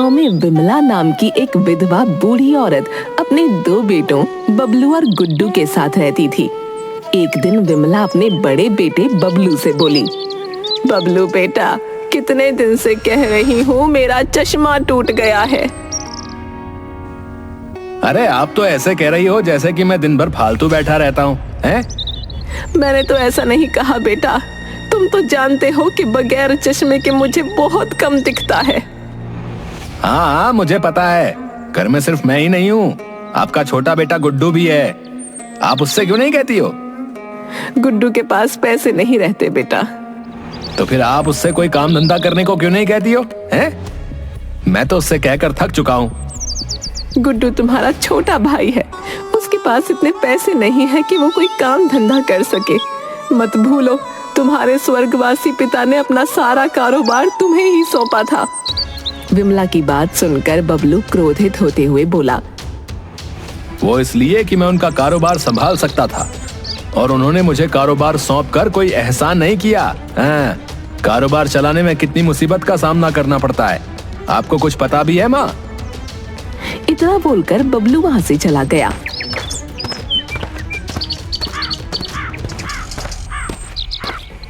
गांव में विमला नाम की एक विधवा बूढ़ी औरत अपने 2 बेटों बबलू और गुड्डू के साथ रहती थी। एक दिन विमला अपने बड़े बेटे बबलू से बोली, बबलू बेटा, कितने दिन से कह रही हूँ मेरा चश्मा टूट गया है। अरे आप तो ऐसे कह रही हो जैसे कि मैं दिन भर फालतू बैठा रहता हूँ, हैं? मैंने तो ऐसा नहीं कहा बेटा, तुम तो जानते हो कि बगैर चश्मे के मुझे बहुत कम दिखता है। हाँ, मुझे पता है। घर में सिर्फ मैं ही नहीं हूँ, आपका छोटा बेटा गुड्डू भी है। आप उससे क्यों नहीं कहती हो? गुड्डू के पास पैसे नहीं रहते बेटा। तो फिर आप उससे कोई काम धंधा करने को क्यों नहीं कहती हो, हैं? मैं तो उससे कहकर थक चुका हूँ। गुड्डू तुम्हारा छोटा भाई है, उसके पास इतने पैसे नहीं है कि वो कोई काम धंधा कर सके। मत भूलो, तुम्हारे स्वर्गवासी पिता ने अपना सारा कारोबार तुम्हें ही सौंपा था। विमला की बात सुनकर बबलू क्रोधित होते हुए बोला, वो इसलिए कि मैं उनका कारोबार संभाल सकता था और उन्होंने मुझे कारोबार सौंपकर कोई एहसान नहीं किया। हाँ, कारोबार चलाने में कितनी मुसीबत का सामना करना पड़ता है, आपको कुछ पता भी है माँ? इतना बोलकर बबलू वहां से चला गया।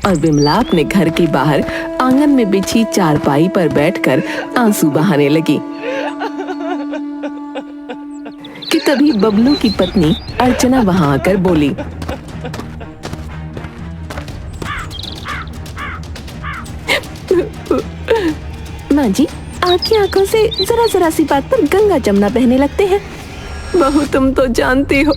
और विमला अपने घर के बाहर आंगन में बिछी चारपाई पर बैठकर आंसू बहाने लगी कि तभी बबलू की पत्नी अर्चना वहां आकर बोली, माँ जी, आपकी आंखों से जरा सी बात पर गंगा जमुना बहने लगते हैं। बहू, तुम तो जानती हो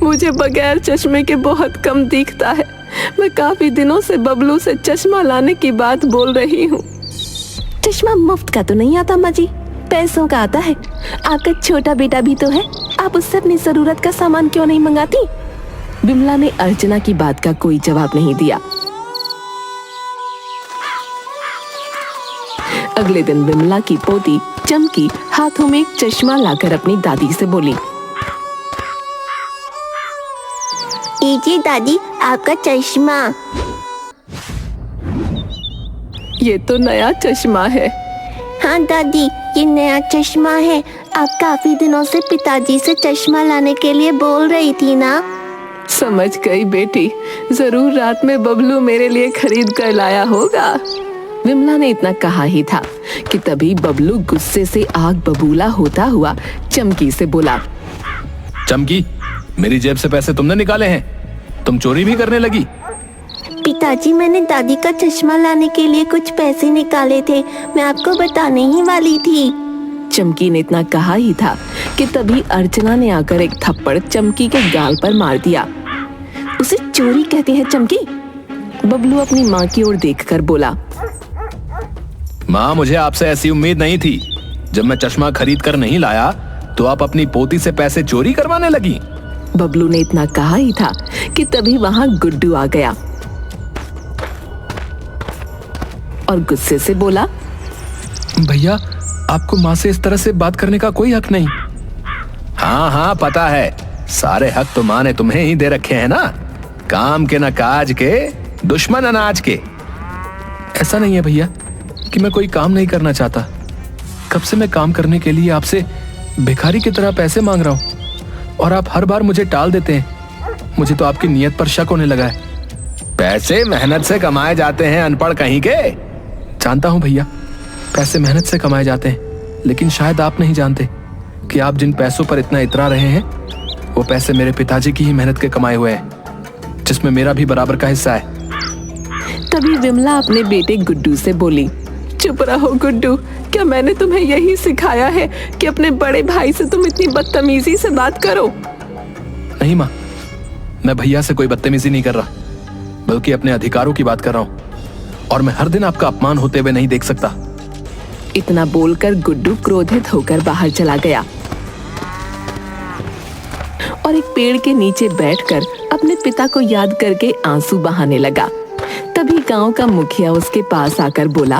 मुझे बगैर चश्मे के बहुत कम दिखता है। मैं काफी दिनों से बबलू से चश्मा लाने की बात बोल रही हूँ। चश्मा मुफ्त का तो नहीं आता माँ जी, पैसों का आता है। आपका छोटा बेटा भी तो है, आप उससे अपनी जरूरत का सामान क्यों नहीं मंगाती? विमला ने अर्चना की बात का कोई जवाब नहीं दिया। अगले दिन विमला की पोती चमकी हाथों में एक चश्मा लाकर अपनी दादी से बोली, लीजिए दादी, आपका चश्मा। ये तो नया चश्मा है। हाँ दादी, ये नया चश्मा है। आप काफी दिनों से पिताजी से चश्मा लाने के लिए बोल रही थी ना? समझ गई बेटी, जरूर रात में बबलू मेरे लिए खरीद कर लाया होगा। विमला ने इतना कहा ही था कि तभी बबलू गुस्से से आग बबूला होता हुआ चमकी से बोला, चमकी, मेरी जेब से पैसे तुमने निकाले हैं? तुम चोरी भी करने लगी? पिताजी, मैंने दादी का चश्मा लाने के लिए कुछ पैसे निकाले थे, मैं आपको बताने ही वाली थी। चमकी ने इतना कहा ही था कि तभी अर्चना ने आकर एक थप्पड़ चमकी के गाल पर मार दिया। उसे चोरी कहते हैं चमकी? बबलू अपनी माँ की ओर देखकर बोला, माँ, मुझे आपसे ऐसी उम्मीद नहीं थी। जब मैं चश्मा खरीद कर नहीं लाया तो आप अपनी पोती से पैसे चोरी करवाने लगी। बबलू ने इतना कहा ही था कि तभी वहां गुड्डू आ गया और गुस्से से बोला, भैया, आपको माँ से इस तरह से बात करने का कोई हक नहीं। हाँ, पता है, सारे हक तो माँ ने तुम्हें ही दे रखे हैं ना। काम के न काज के, दुश्मन अनाज के। ऐसा नहीं है भैया कि मैं कोई काम नहीं करना चाहता। कब से मैं काम करने के लिए आपसे भिखारी की तरह पैसे मांग रहा हूँ और आप हर बार मुझे टाल देते हैं। मुझे तो आपकी नीयत पर शक होने लगा है। पैसे मेहनत से कमाए जाते हैं, अनपढ़ कहीं के। जानता हूँ भैया, पैसे मेहनत से कमाए जाते हैं, लेकिन शायद आप नहीं जानते कि आप जिन पैसों पर इतना इतरा रहे हैं वो पैसे मेरे पिताजी की ही मेहनत के कमाए हुए हैं, जिसमें मेरा भी बराबर का हिस्सा है। तभी विमला अपने बेटे गुड्डू से बोली, चुप रहो गुड्डू, क्या मैंने तुम्हें यही सिखाया है कि अपने बड़े भाई से तुम इतनी बदतमीजी से बात करो? नहीं माँ, मैं भैया से कोई बदतमीजी नहीं कर रहा, बल्कि अपने अधिकारों की बात कर रहा हूँ, और मैं हर दिन आपका अपमान होते हुए नहीं देख सकता। इतना बोलकर गुड्डू क्रोधित होकर बाहर चला गया और एक पेड़ के नीचे बैठकर अपने पिता को याद करके आंसू बहाने लगा। तभी गांव का मुखिया उसके पास आकर बोला,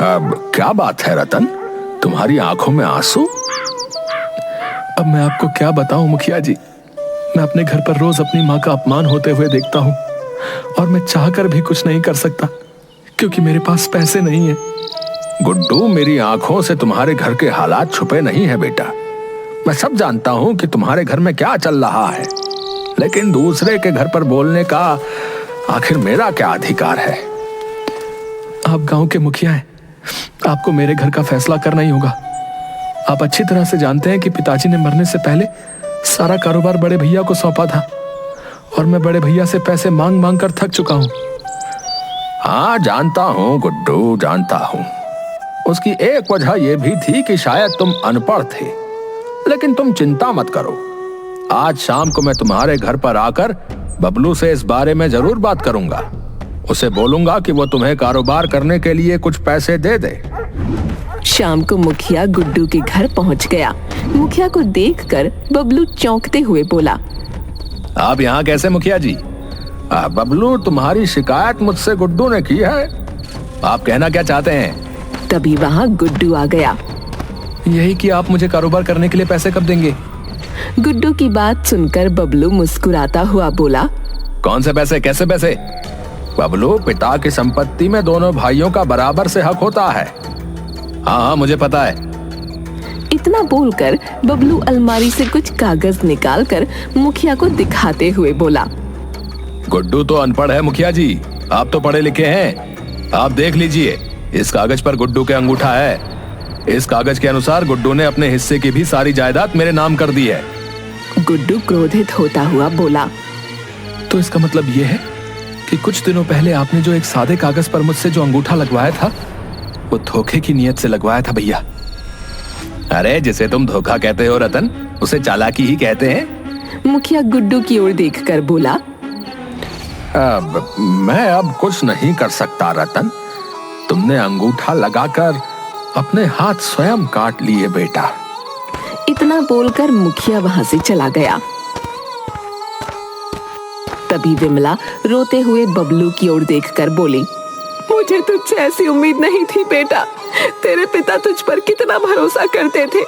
अब क्या बात है रतन, तुम्हारी आंखों में आंसू? अब मैं आपको क्या बताऊं मुखिया जी, मैं अपने घर पर रोज अपनी माँ का अपमान होते हुए देखता हूँ और मैं चाहकर भी कुछ नहीं कर सकता क्योंकि मेरे पास पैसे नहीं है। गुड्डू, मेरी आंखों से तुम्हारे घर के हालात छुपे नहीं है बेटा। मैं सब जानता हूं कि तुम्हारे घर में क्या चल रहा है, लेकिन दूसरे के घर पर बोलने का आखिर मेरा क्या अधिकार है? आप गांव के मुखिया हैं, आपको मेरे घर का फैसला करना ही होगा। आप अच्छी तरह से जानते हैं कि पिताजी ने मरने से पहले सारा कारोबार बड़े भैया को सौंपा था और मैं बड़े भैया से पैसे मांग मांग कर थक चुका हूं। हाँ, जानता हूं गुड्डू, जानता हूं। उसकी एक वजह यह भी थी कि शायद तुम अनपढ़ थे, लेकिन तुम चिंता मत करो। आज शाम को मैं तुम्हारे घर पर आकर बबलू से इस बारे में जरूर बात करूंगा। उसे बोलूंगा कि वो तुम्हें कारोबार करने के लिए कुछ पैसे दे दे। शाम को मुखिया गुड्डू के घर पहुंच गया। मुखिया को देखकर बबलू चौंकते हुए बोला, आप यहाँ कैसे मुखिया जी? बबलू, तुम्हारी शिकायत मुझसे गुड्डू ने की है। आप कहना क्या चाहते हैं? तभी वहाँ गुड्डू आ गया। यही कि आप मुझे कारोबार करने के लिए पैसे कब देंगे? गुड्डू की बात सुनकर बबलू मुस्कुराता हुआ बोला, कौन से पैसे, कैसे पैसे? बबलू, पिता की संपत्ति में दोनों भाइयों का बराबर से हक होता है। हाँ, मुझे पता है। इतना बोलकर बबलू अलमारी से कुछ कागज निकालकर मुखिया को दिखाते हुए बोला, गुड्डू तो अनपढ़ है मुखिया जी, आप तो पढ़े लिखे हैं। आप देख लीजिए, इस कागज पर गुड्डू के अंगूठा है। इस कागज के अनुसार गुड्डू ने अपने हिस्से की भी सारी जायदाद मेरे नाम कर दी है। गुड्डू क्रोधित होता हुआ बोला, तो इसका मतलब यह है कि कुछ दिनों पहले आपने जो एक सादे कागज पर मुझसे जो अंगूठा लगवाया था, वो धोखे की नीयत से लगवाया था भैया। अरे, जिसे तुम धोखा कहते हो रतन, उसे चालाकी ही कहते हैं। मुखिया गुड्डू की ओर देखकर बोला, मैं अब कुछ नहीं कर सकता रतन। तुमने अंगूठा लगाकर अपने हाथ स्वयं काट लिए बेटा। इतना बोलकर मुखिया वहां से चला गया। तभी विमला रोते हुए बबलू की ओर देखकर बोली, मुझे तुझसे ऐसी उम्मीद नहीं थी बेटा। तेरे पिता तुझ पर कितना भरोसा करते थे।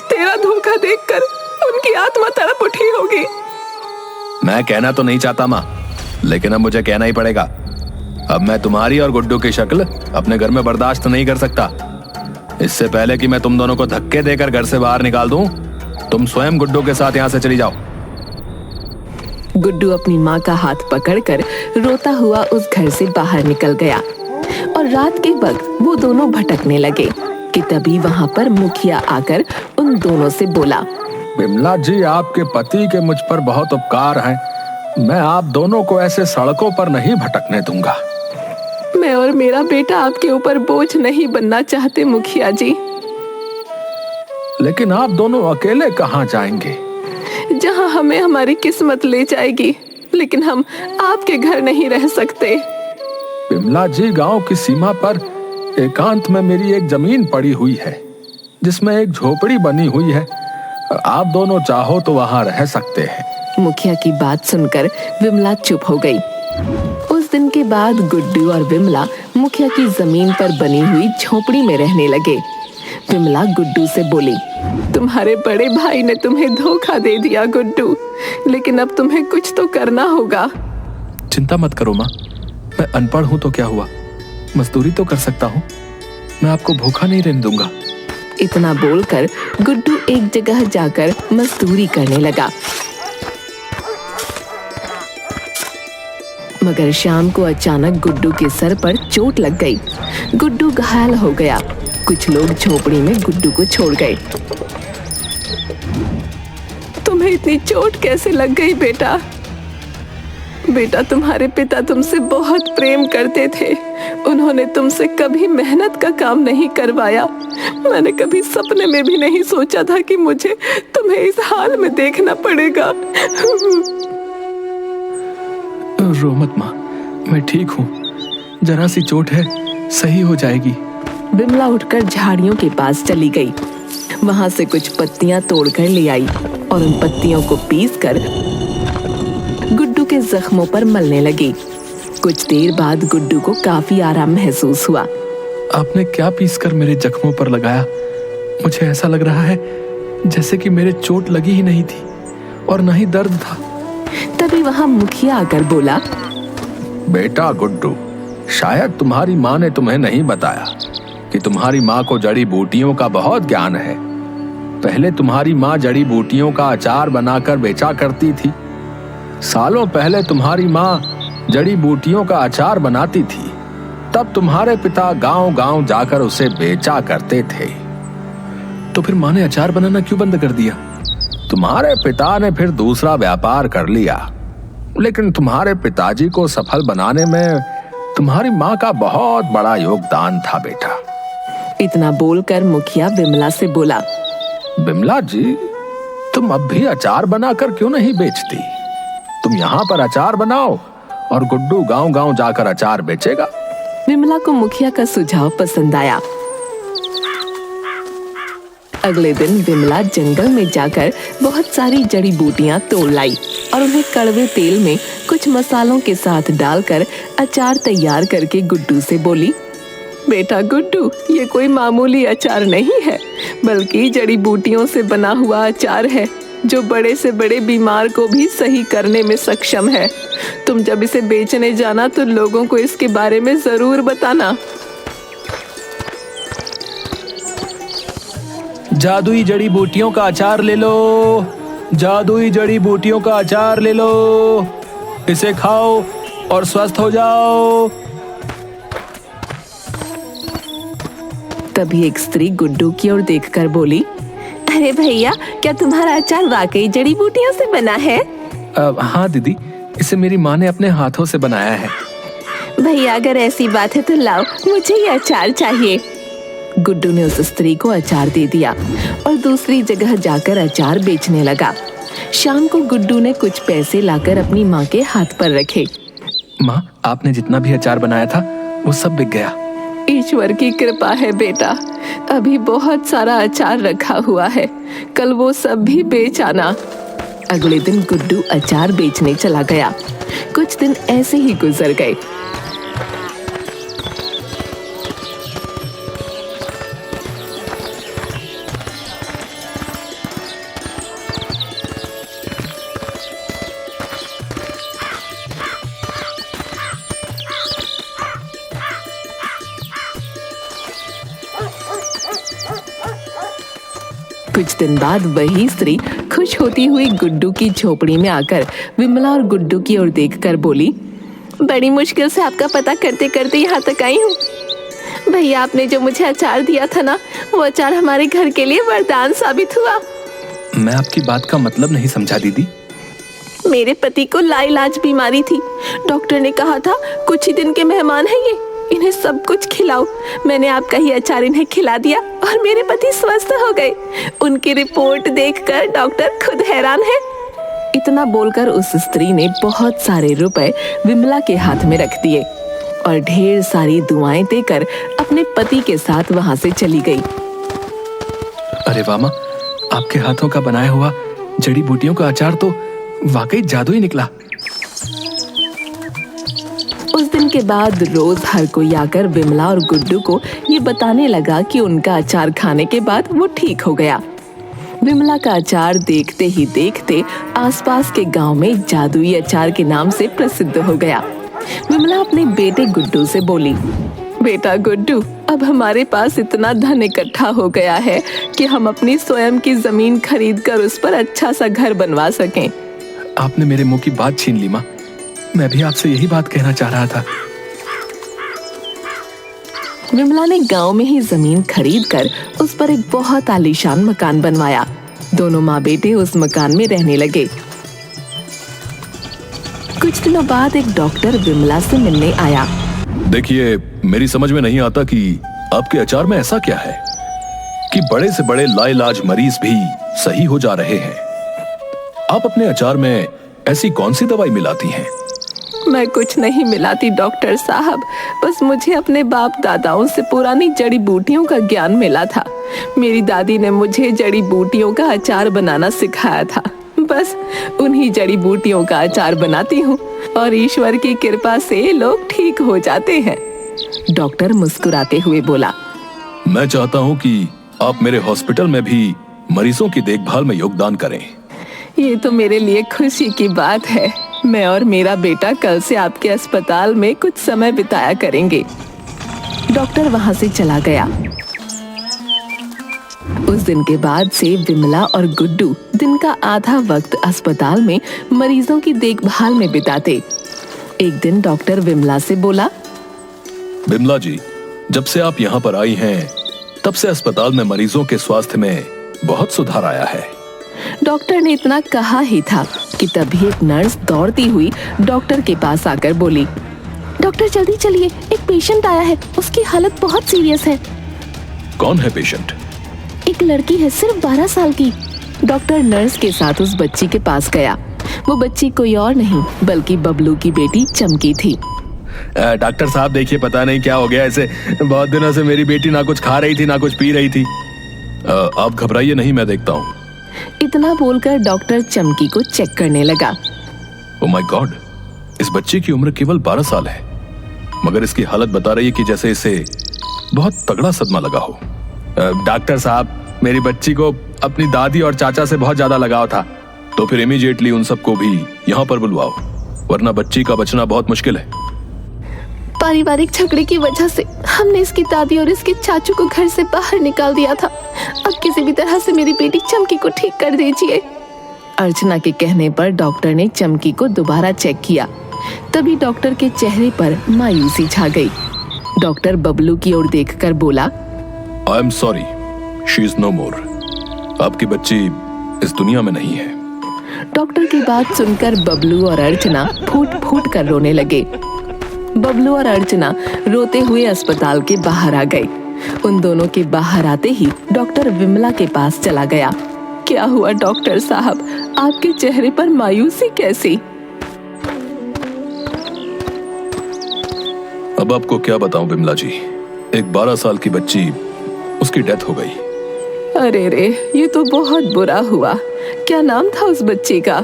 तेरा धोखा देखकर उनकी आत्मा तड़प उठी होगी। मैं कहना तो नहीं चाहता माँ, लेकिन अब मुझे कहना ही पड़ेगा। अब मैं तुम्हारी और गुड्डू की शक्ल अपने घर में बर्दाश्त नहीं कर सकता। इससे पहले कि मैं तुम दोनों को धक्के देकर घर से बाहर निकाल दूं, तुम स्वयं गुड्डू के साथ यहाँ से चली जाओ। गुड्डू अपनी माँ का हाथ पकड़कर रोता हुआ उस घर से बाहर निकल गया और रात के वक्त वो दोनों भटकने लगे कि तभी वहाँ पर मुखिया आकर उन दोनों से बोला, विमला जी, आपके पति के मुझ पर बहुत उपकार हैं। मैं आप दोनों को ऐसे सड़कों पर नहीं भटकने दूंगा। मैं और मेरा बेटा आपके ऊपर बोझ नहीं बनना चाहते मुखिया जी। लेकिन आप दोनों अकेले कहाँ जाएंगे? जहाँ हमें हमारी किस्मत ले जाएगी, लेकिन हम आपके घर नहीं रह सकते। विमला जी, गांव की सीमा पर एकांत में मेरी एक जमीन पड़ी हुई है, जिसमें एक झोपड़ी बनी हुई है। आप दोनों चाहो तो वहां रह सकते हैं। मुखिया की बात सुनकर विमला चुप हो गई। उस दिन के बाद गुड्डू और विमला मुखिया की जमीन पर बनी हुई झोपड़ी में रहने लगे। विमला गुड्डू से बोली, तुम्हारे बड़े भाई ने तुम्हें धोखा दे दिया गुड्डू, लेकिन अब तुम्हें कुछ तो करना होगा। चिंता मत करो माँ, मैं अनपढ़ हूँ तो क्या हुआ, मजदूरी तो कर सकता हूँ। मैं आपको भूखा नहीं रहने दूंगा। इतना बोलकर गुड्डू एक जगह जाकर मजदूरी करने लगा। मगर शाम को अचानक गुड्डू के सर पर चोट लग गई। गुड्डू घायल हो गया। कुछ लोग झोपड़ी में गुड्डू को छोड़ गए। तुम्हें इतनी चोट कैसे लग गई बेटा? बेटा, तुम्हारे पिता तुमसे बहुत प्रेम करते थे। उन्होंने तुमसे कभी मेहनत का काम नहीं करवाया। मैंने कभी सपने में भी नहीं सोचा था कि मुझे तुम्हें इस हाल में देखना पड़ेगा। रो मत माँ, मैं ठीक हूँ। जरा सी चोट है, सही हो जाएगी। विमला उठकर झाड़ियों के पास चली गई। वहां से कुछ पत्तियां तोड़कर ले आई और उन पत्तियों को पीसकर गुड्डू के जख्मों पर मलने लगी। कुछ देर बाद गुड्डू को काफी आराम महसूस हुआ। आपने क्या पीसकर मेरे जख्मों पर लगाया? मुझे ऐसा लग रहा है जैसे कि मेरे चोट लगी ही नहीं थी और न ही दर्द था। तभी वहां मुखिया आकर बोला, बेटा गुड्डू, शायद तुम्हारी माँ ने तुम्हें नहीं बताया कि तुम्हारी माँ को जड़ी बूटियों का बहुत ज्ञान है। पहले तुम्हारी माँ जड़ी बूटियों का अचार बनाकर बेचा करती थी। सालों पहले तुम्हारी माँ जड़ी बूटियों का अचार बनाती थी, तब तुम्हारे पिता गांव-गांव जाकर उसे बेचा करते थे। तो फिर माँ ने अचार बनाना क्यों बंद कर दिया? तुम्हारे पिता ने फिर दूसरा व्यापार कर लिया, लेकिन तुम्हारे पिताजी को सफल बनाने में तुम्हारी माँ का बहुत बड़ा योगदान था बेटा। इतना बोलकर मुखिया विमला से बोला, विमला जी, तुम अब भी अचार बनाकर क्यों नहीं बेचती? तुम यहाँ पर अचार बनाओ और गुड्डू गांव-गांव जाकर अचार बेचेगा। विमला को मुखिया का सुझाव पसंद आया। अगले दिन विमला जंगल में जाकर बहुत सारी जड़ी बूटियां तोड़ लाई और उन्हें कड़वे तेल में कुछ मसालों के साथ डालकर अचार तैयार करके गुड्डू से बोली, बेटा गुड्डू, ये कोई मामूली अचार नहीं है, बल्कि जड़ी बूटियों से बना हुआ अचार है जो बड़े से बड़े बीमार को भी सही करने में सक्षम है। तुम जब इसे बेचने जाना तो लोगों को इसके बारे में जरूर बताना। जादुई जड़ी बूटियों का अचार ले लो, जादुई जड़ी बूटियों का अचार ले लो, इसे खाओ और स्वस्थ हो जाओ। तभी एक स्त्री गुड्डू की ओर देखकर बोली, अरे भैया, क्या तुम्हारा अचार वाकई जड़ी बूटियों से बना है? हाँ दीदी, इसे मेरी माँ ने अपने हाथों से बनाया है। भैया, अगर ऐसी बात है तो लाओ, मुझे ये अचार चाहिए। गुड्डू ने उस स्त्री को अचार दे दिया और दूसरी जगह जाकर अचार बेचने लगा। शाम को गुड्डू ने कुछ पैसे लाकर अपनी माँ के हाथ पर रखे। माँ, आपने जितना भी अचार बनाया था वो सब बिक गया। ईश्वर की कृपा है बेटा, अभी बहुत सारा अचार रखा हुआ है, कल वो सब भी बेच आना। अगले दिन गुड्डू अचार बेचने चला गया। कुछ दिन ऐसे ही गुजर गए। कुछ दिन बाद वही स्त्री खुश होती हुई गुड्डू की झोपड़ी में आकर विमला और गुड्डू की ओर देखकर बोली, बड़ी मुश्किल से आपका पता करते करते यहाँ तक आई हूँ। भैया, आपने जो मुझे अचार दिया था ना, वो अचार हमारे घर के लिए वरदान साबित हुआ। मैं आपकी बात का मतलब नहीं समझा दीदी। मेरे पति को लाइलाज बीमारी थी। डॉक्टर ने कहा था कुछ ही दिन के मेहमान हैं ये, इन्हें सब कुछ खिलाओ। मैंने आपका ही अचार इन्हें खिला दिया और मेरे पति स्वस्थ हो गए। उनकी रिपोर्ट देखकर डॉक्टर खुद हैरान है। इतना बोलकर उस स्त्री ने बहुत सारे रुपए विमला के हाथ में रख दिए और ढेर सारी दुआएं देकर अपने पति के साथ वहां से चली गई। अरे वाह माँ, आपके हाथों का बनाया हुआ जड़ी बूटियों का अचार तो वाकई जादू ही निकला। उस दिन के बाद रोज हर कोई आकर विमला और गुड्डू को ये बताने लगा कि उनका अचार खाने के बाद वो ठीक हो गया। विमला का अचार देखते ही देखते आसपास के गांव में जादुई अचार के नाम से प्रसिद्ध हो गया। विमला अपने बेटे गुड्डू से बोली, बेटा गुड्डू, अब हमारे पास इतना धन इकट्ठा हो गया है कि हम अपनी स्वयं की जमीन खरीदकर उस पर अच्छा सा घर बनवा सकें। आपने मेरे मुंह की बात छीन ली माँ, मैं भी आपसे यही बात कहना चाह रहा था। विमला ने गांव में ही जमीन खरीदकर उस पर एक बहुत आलीशान मकान बनवाया। दोनों माँ बेटे उस मकान में रहने लगे। कुछ दिनों बाद एक डॉक्टर विमला से मिलने आया। देखिए, मेरी समझ में नहीं आता कि आपके अचार में ऐसा क्या है कि बड़े से बड़े लाइलाज मरीज भी सही हो जा रहे हैं। आप अपने अचार में ऐसी कौन सी दवाई मिलाती हैं? मैं कुछ नहीं मिलाती डॉक्टर साहब, बस मुझे अपने बाप दादाओं से पुरानी जड़ी बूटियों का ज्ञान मिला था। मेरी दादी ने मुझे जड़ी बूटियों का अचार बनाना सिखाया था। बस उन्हीं जड़ी बूटियों का अचार बनाती हूँ और ईश्वर की कृपा से लोग ठीक हो जाते हैं। डॉक्टर मुस्कुराते हुए बोला, मैं चाहता हूँ कि आप मेरे हॉस्पिटल में भी मरीजों की देखभाल में योगदान करें। ये तो मेरे लिए खुशी की बात है। मैं और मेरा बेटा कल से आपके अस्पताल में कुछ समय बिताया करेंगे। डॉक्टर वहां से चला गया। उस दिन के बाद से विमला और गुड्डू दिन का आधा वक्त अस्पताल में मरीजों की देखभाल में बिताते। एक दिन डॉक्टर विमला से बोला, बिमला जी, जब से आप यहाँ पर आई हैं, तब से अस्पताल में मरीजों के स्वास्थ्य में बहुत सुधार आया है। डॉक्टर ने इतना कहा ही था कि तभी एक नर्स दौड़ती हुई डॉक्टर के पास आकर बोली, डॉक्टर जल्दी चलिए, एक पेशेंट आया है, उसकी हालत बहुत सीरियस है। कौन है पेशेंट? एक लड़की है, सिर्फ 12 साल की। डॉक्टर नर्स के साथ उस बच्ची के पास गया। वो बच्ची कोई और नहीं बल्कि बबलू की बेटी चमकी थी। डॉक्टर साहब देखिए, पता नहीं क्या हो गया इसे, बहुत दिनों से मेरी बेटी ना कुछ खा रही थी ना कुछ पी रही थी। आप घबराइए नहीं, मैं देखता हूँ। इतना बोलकर डॉक्टर चमकी को चेक करने लगा। ओह माय गॉड, इस बच्चे की उम्र केवल 12 साल है, मगर इसकी हालत बता रही है कि जैसे इसे बहुत तगड़ा सदमा लगा हो। डॉक्टर साहब, मेरी बच्ची को अपनी दादी और चाचा से बहुत ज्यादा लगाव था, तो फिर इमीडिएटली उन सबको भी यहाँ पर बुलवाओ, वरना बच्ची का बचना बहुत मुश्किल है। पारिवारिक झगड़े की वजह से हमने इसकी दादी और इसके चाचू को घर से बाहर निकाल दिया था। अब किसी भी तरह से मेरी बेटी चमकी को ठीक कर दीजिए। अर्चना के कहने पर डॉक्टर ने चमकी को दोबारा चेक किया। तभी डॉक्टर के चेहरे पर मायूसी छा गई। डॉक्टर बबलू की ओर देखकर बोला, I am sorry, she is no more. आपकी बच्ची इस दुनिया में नहीं है। डॉक्टर की बात सुनकर बबलू और अर्चना फूट फूट कर रोने लगे। बबलू और अर्चना रोते हुए अस्पताल के बाहर आ गए। उन दोनों के बाहर आते ही डॉक्टर विमला के पास चला गया। क्या हुआ डॉक्टर साहब, आपके चेहरे पर मायूसी कैसी? अब आपको क्या बताऊं विमला जी, एक 12 साल की बच्ची, उसकी डेथ हो गई। अरे रे, ये तो बहुत बुरा हुआ। क्या नाम था उस बच्ची का?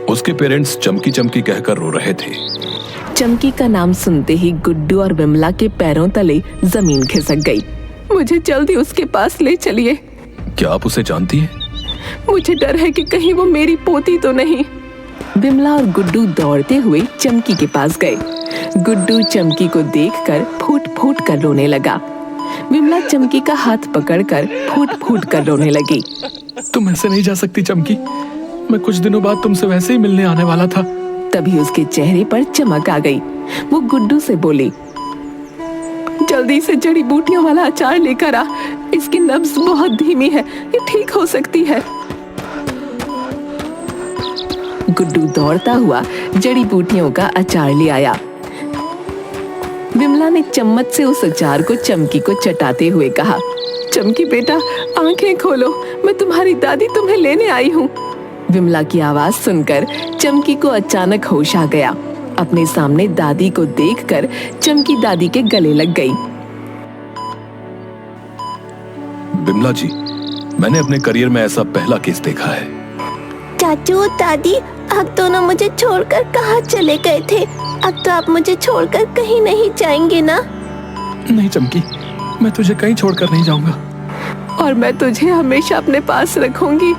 उसके पेरेंट्स चमकी चमकी कहकर रो रहे थे। चमकी का नाम सुनते ही गुड्डू और विमला के पैरों तले जमीन खिसक गई। मुझे जल्दी उसके पास ले चलिए। क्या आप उसे जानती हैं? मुझे डर है कि कहीं वो मेरी पोती तो नहीं। विमला और गुड्डू दौड़ते हुए चमकी के पास गए। गुड्डू चमकी को देखकर फूट फूट कर रोने लगा। विमला चमकी का हाथ पकड़कर फूट फूट कर रोने लगी। तुम ऐसे नहीं जा सकती चमकी, मैं कुछ दिनों बाद तुमसे वैसे ही मिलने आने वाला था। तभी उसके चेहरे पर चमक आ गई। वो गुड्डू से बोली, जल्दी से जड़ी बूटियों वाला अचार लेकर आ, इसकी नब्ज बहुत धीमी है, ये ठीक हो सकती है। गुड्डू दौड़ता हुआ जड़ी बूटियों का अचार ले आया। विमला ने चम्मच से उस अचार को चमकी को चटाते हुए कहा, चमकी बेटा, आंखें खोलो, मैं तुम्हारी दादी तुम्हें लेने आई हूँ। विमला की आवाज सुनकर चमकी को अचानक होश आ गया। अपने सामने दादी को देखकर चमकी दादी के गले लग गई। बिमला जी, मैंने अपने करियर में ऐसा पहला केस देखा है। चाचू दादी, आप दोनों मुझे छोड़कर कहाँ चले गए थे? अब तो आप मुझे छोड़कर कहीं नहीं जाएंगे ना? नहीं चमकी, मैं तुझे कहीं छोड़कर नहीं जाऊंगा। और मैं तुझे हमेशा अपने पास रखूंगी।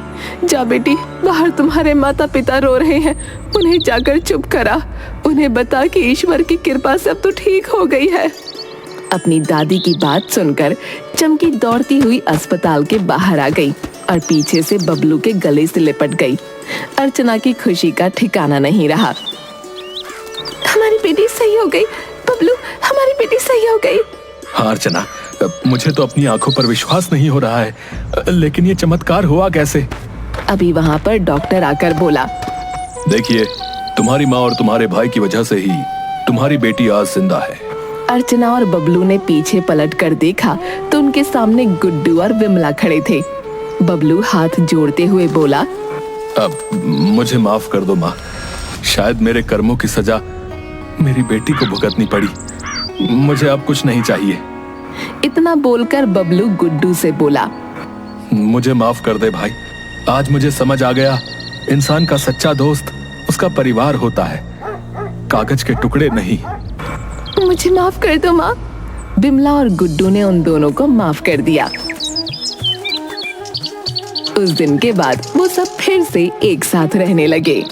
जा बेटी, बाहर तुम्हारे माता पिता रो रहे हैं, उन्हें जाकर चुप करा। उन्हें बता कि ईश्वर की कृपा से अब तो ठीक हो गई है। अपनी दादी की बात सुनकर चमकी दौड़ती हुई अस्पताल के बाहर आ गई और पीछे से बबलू के गले से लिपट गई। अर्चना की खुशी का ठिकाना नहीं रहा। हमारी बेटी सही हो गई, बबलू, हमारी बेटी सही हो गई। हाँ अर्चना, मुझे तो अपनी आंखों पर विश्वास नहीं हो रहा है, लेकिन ये चमत्कार हुआ कैसे? अभी वहाँ पर डॉक्टर आकर बोला, देखिए, तुम्हारी माँ और तुम्हारे भाई की वजह से ही तुम्हारी बेटी आज जिंदा है। अर्चना और बबलू ने पीछे पलट कर देखा तो उनके सामने गुड्डू और विमला खड़े थे। बबलू हाथ जोड़ते हुए बोला, अब मुझे माफ कर दो माँ, शायद मेरे कर्मों की सजा मेरी बेटी को भुगतनी पड़ी। मुझे अब कुछ नहीं चाहिए। इतना बोलकर बबलू गुड्डू से बोला, मुझे माफ कर दे भाई, आज मुझे समझ आ गया, इंसान का सच्चा दोस्त उसका परिवार होता है, कागज के टुकड़े नहीं। मुझे माफ कर दो माँ। बिमला और गुड्डू ने उन दोनों को माफ कर दिया। उस दिन के बाद वो सब फिर से एक साथ रहने लगे।